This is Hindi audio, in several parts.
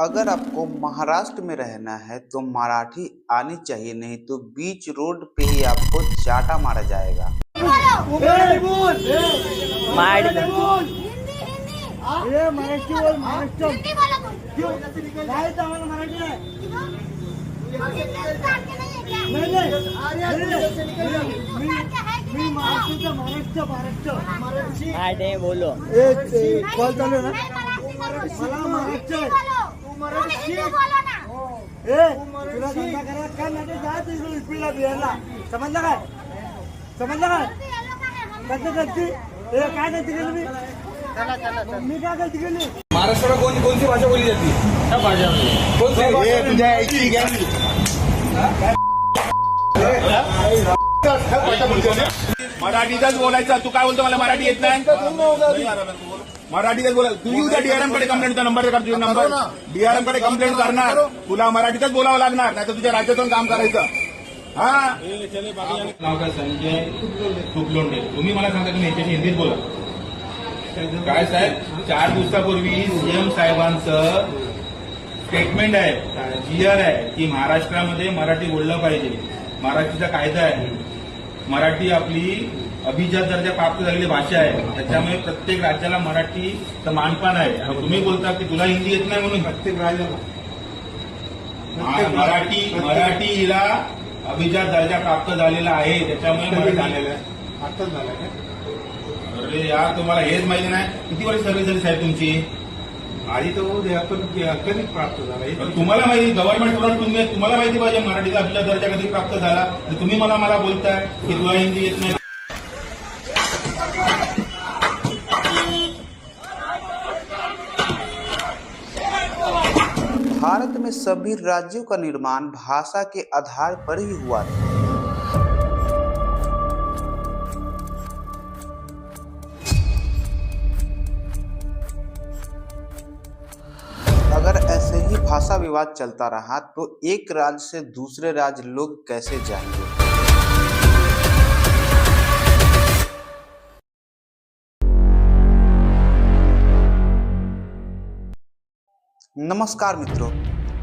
अगर आपको महाराष्ट्र में रहना है तो मराठी आनी चाहिए, नहीं तो बीच रोड पे ही आपको चाटा मारा जाएगा। बोलो कॉल चालू आहे ना. मला महाराष्ट्र तुला धंदा करायला काय नाही जायचं इकडून स्पीडला बिहारला. समजलं काय? कसं करते काय करते गेली मी काय करते गेली. महाराष्ट्राला कोणती भाषा बोलली जाते? सब भाषा कोणती तुझ्या ऐकी मराठीतच बोलायचं. तू काय बोलतो? मला मराठी येत नाही. मराठीतच बोला. तू उद्या डीआरएम कडे कंप्लेंटचा नंबर कर. तुझा नंबर डीआरएम कडे कंप्लेंट करणार. तुला मराठीतच बोलावं लागणार, नाही तर तुझ्या राज्यातून काम करायचं. हा नाव काय? संजय तुपलोंडे. तुम्ही मला सांगा, तुम्ही याच्याशी हिंदीत बोला. काय साहेब, 4 दिवसापूर्वी सीएम साहेबांचं स्टेटमेंट आहे, क्लिअर आहे की महाराष्ट्रामध्ये मराठी बोललं पाहिजे. मराठीचा कायदा आहे. मराठी आपली अभिजात दर्जा प्राप्त झालेली भाषा आहे. त्याच्यामुळे प्रत्येक राज्याला मराठीचं मानपान आहे. आणि तुम्ही बोलता की तुला हिंदी येत नाही म्हणून. प्रत्येक राज्याला मराठी हिला अभिजात दर्जा प्राप्त झालेला आहे. त्याच्यामुळे मराठी झालेलं आहे. आताच झालं काय? अरे यार, तुम्हाला हेच माहिती नाही. किती वर्ष सर्व्हिस झाली साहेब तुमची? आधी तर होऊ द्या, पण कधी प्राप्त झाला तुम्हाला माहिती, गव्हर्नमेंट स्टुडंट तुम्हाला माहिती पाहिजे मराठीचा अभिजात दर्जा कधी प्राप्त झाला. तुम्ही मला बोलताय की तुला हिंदी येत नाही. भारत में सभी राज्यों का निर्माण भाषा के आधार पर ही हुआ था। अगर ऐसे ही भाषा विवाद चलता रहा तो एक राज्य से दूसरे राज्य लोग कैसे जाएंगे। नमस्कार मित्रों,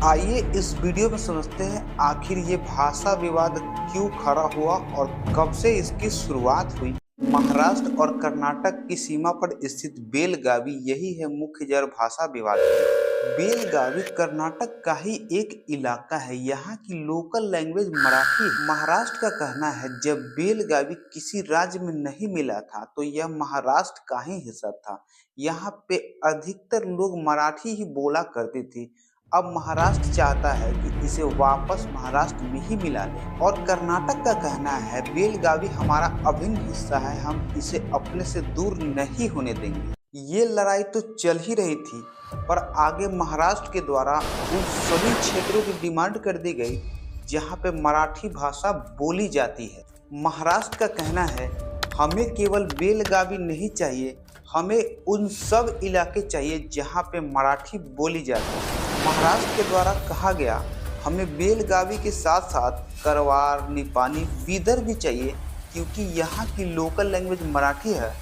आइए इस वीडियो में समझते हैं आखिर ये भाषा विवाद क्यों खड़ा हुआ और कब से इसकी शुरुआत हुई। महाराष्ट्र और कर्नाटक की सीमा पर स्थित बेलगावी यही है मुख्य जड़ भाषा विवाद की। बेलगावी कर्नाटक का ही एक इलाका है। यहाँ की लोकल लैंग्वेज मराठी है। महाराष्ट्र का कहना है जब बेलगावी किसी राज्य में नहीं मिला था तो यह महाराष्ट्र का ही हिस्सा था। यहाँ पे अधिकतर लोग मराठी ही बोला करते थे। अब महाराष्ट्र चाहता है कि इसे वापस महाराष्ट्र में ही मिला ले। और कर्नाटक का कहना है बेलगावी हमारा अभिन्न हिस्सा है, हम इसे अपने से दूर नहीं होने देंगे। ये लड़ाई तो चल ही रही थी, पर आगे महाराष्ट्र के द्वारा उन सभी क्षेत्रों की डिमांड कर दी गई जहाँ पे मराठी भाषा बोली जाती है। महाराष्ट्र का कहना है हमें केवल बेलगावी नहीं चाहिए, हमें उन सब इलाके चाहिए जहाँ पे मराठी बोली जाती है। महाराष्ट्र के द्वारा कहा गया हमें बेलगावी के साथ साथ करवार, निपानी, बीदर भी चाहिए, क्योंकि यहाँ की लोकल लैंग्वेज मराठी है,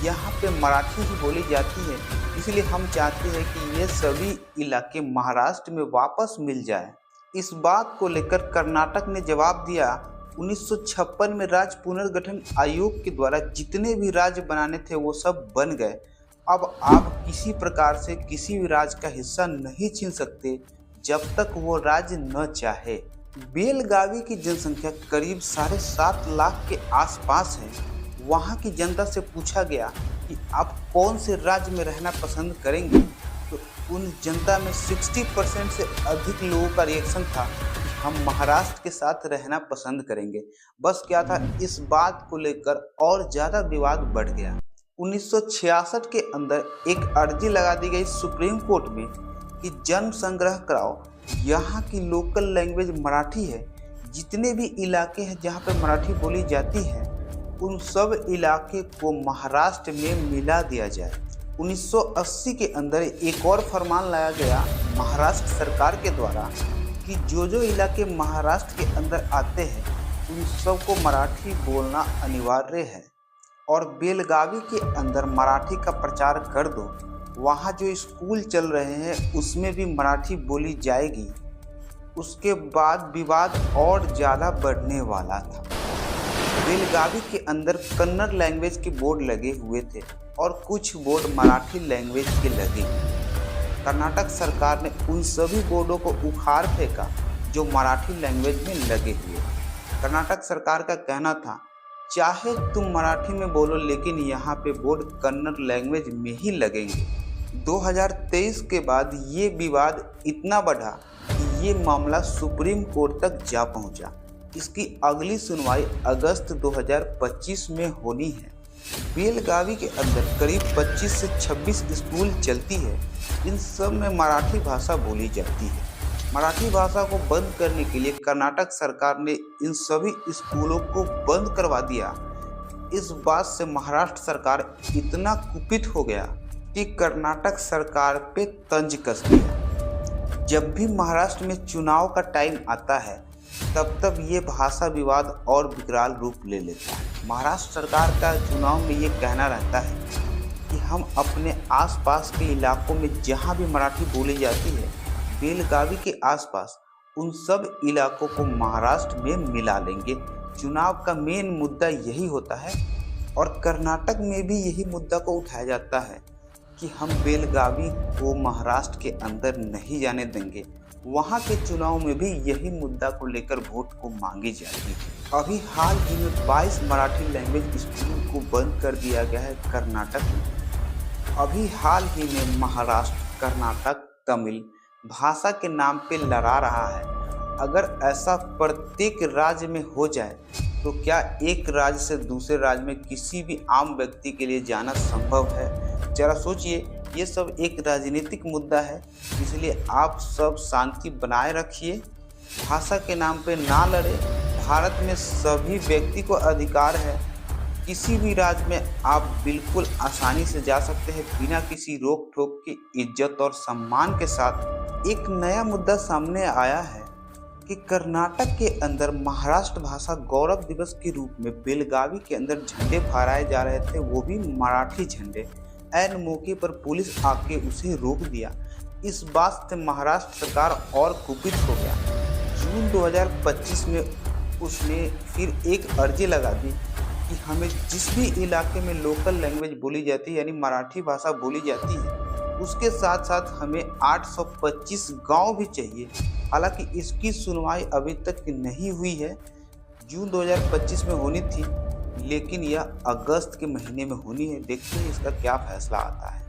यहाँ पे मराठी ही बोली जाती है। इसलिए हम चाहते हैं कि ये सभी इलाके महाराष्ट्र में वापस मिल जाए। इस बात को लेकर कर्नाटक ने जवाब दिया 1956 में राज्य पुनर्गठन आयोग के द्वारा जितने भी राज्य बनाने थे वो सब बन गए। अब आप किसी प्रकार से किसी भी राज्य का हिस्सा नहीं छीन सकते जब तक वो राज्य न चाहे। बेलगावी की जनसंख्या करीब 7.5 लाख के आसपास है। वहाँ की जनता से पूछा गया कि आप कौन से राज्य में रहना पसंद करेंगे, तो उन जनता में 60% से अधिक लोगों का रिएक्शन था कि हम महाराष्ट्र के साथ रहना पसंद करेंगे। बस क्या था, इस बात को लेकर और ज़्यादा विवाद बढ़ गया। 1966 के अंदर एक अर्जी लगा दी गई सुप्रीम कोर्ट में कि जन्म संग्रह कराओ। यहाँ की लोकल लैंग्वेज मराठी है, जितने भी इलाके हैं जहाँ पे मराठी बोली जाती है उन सब इलाके को महाराष्ट्र में मिला दिया जाए। 1980 के अंदर एक और फरमान लाया गया महाराष्ट्र सरकार के द्वारा कि जो इलाके महाराष्ट्र के अंदर आते हैं उन सबको मराठी बोलना अनिवार्य है और बेलगावी के अंदर मराठी का प्रचार कर दो। वहाँ जो स्कूल चल रहे हैं उसमें भी मराठी बोली जाएगी। उसके बाद विवाद और ज़्यादा बढ़ने वाला था। बेलगावी के अंदर कन्नड़ लैंग्वेज के बोर्ड लगे हुए थे और कुछ बोर्ड मराठी लैंग्वेज के लगे। कर्नाटक सरकार ने उन सभी बोर्डों को उखाड़ फेंका जो मराठी लैंग्वेज में लगे हुए। कर्नाटक सरकार का कहना था, चाहे तुम मराठी में बोलो लेकिन यहाँ पे बोर्ड कन्नड़ लैंग्वेज में ही लगेंगे। 2023 के बाद ये विवाद इतना बढ़ा कि ये मामला सुप्रीम कोर्ट तक जा पहुँचा। इसकी अगली सुनवाई अगस्त 2025 में होनी है। बेलगावी के अंदर करीब 25 से 26 स्कूल चलती है। इन सब में मराठी भाषा बोली जाती है। मराठी भाषा को बंद करने के लिए कर्नाटक सरकार ने इन सभी स्कूलों को बंद करवा दिया। इस बात से महाराष्ट्र सरकार इतना कुपित हो गया कि कर्नाटक सरकार पे तंज कस दिया। जब भी महाराष्ट्र में चुनाव का टाइम आता है तब ये भाषा विवाद और विकराल रूप ले लेता है। महाराष्ट्र सरकार का चुनाव में ये कहना रहता है कि हम अपने आसपास के इलाकों में जहाँ भी मराठी बोली जाती है, बेलगावी के आसपास उन सब इलाकों को महाराष्ट्र में मिला लेंगे। चुनाव का मेन मुद्दा यही होता है और कर्नाटक में भी यही मुद्दा को उठाया जाता है कि हम बेलगावी को महाराष्ट्र के अंदर नहीं जाने देंगे। वहाँ के चुनाव में भी यही मुद्दा को लेकर वोट को मांगी जाती है। अभी हाल ही में 22 मराठी लैंग्वेज स्कूल को बंद कर दिया गया है कर्नाटक में। अभी हाल ही में महाराष्ट्र, कर्नाटक, तमिल भाषा के नाम पे लड़ा रहा है। अगर ऐसा प्रत्येक राज्य में हो जाए तो क्या एक राज्य से दूसरे राज्य में किसी भी आम व्यक्ति के लिए जाना संभव है? जरा सोचिए, ये सब एक राजनीतिक मुद्दा है, इसलिए आप सब शांति बनाए रखिए, भाषा के नाम पे ना लड़े। भारत में सभी व्यक्ति को अधिकार है, किसी भी राज्य में आप बिल्कुल आसानी से जा सकते हैं बिना किसी रोक टोक की, इज्जत और सम्मान के साथ। एक नया मुद्दा सामने आया है कि कर्नाटक के अंदर महाराष्ट्र भाषा गौरव दिवस के रूप में बेलगावी के अंदर झंडे फहराए जा रहे थे, वो भी मराठी झंडे। ऐन मौके पर पुलिस आके उसे रोक दिया। इस बात से महाराष्ट्र सरकार और कुपित हो गया। जून 2025 में उसने फिर एक अर्जी लगा दी कि हमें जिस भी इलाके में लोकल लैंग्वेज बोली जाती है यानी मराठी भाषा बोली जाती है, उसके साथ साथ हमें 825 गांव भी चाहिए। हालांकि इसकी सुनवाई अभी तक नहीं हुई है। जून 2025 में होनी थी, लेकिन यह अगस्त के महीने में होनी है। देखते हैं इसका क्या फैसला आता है।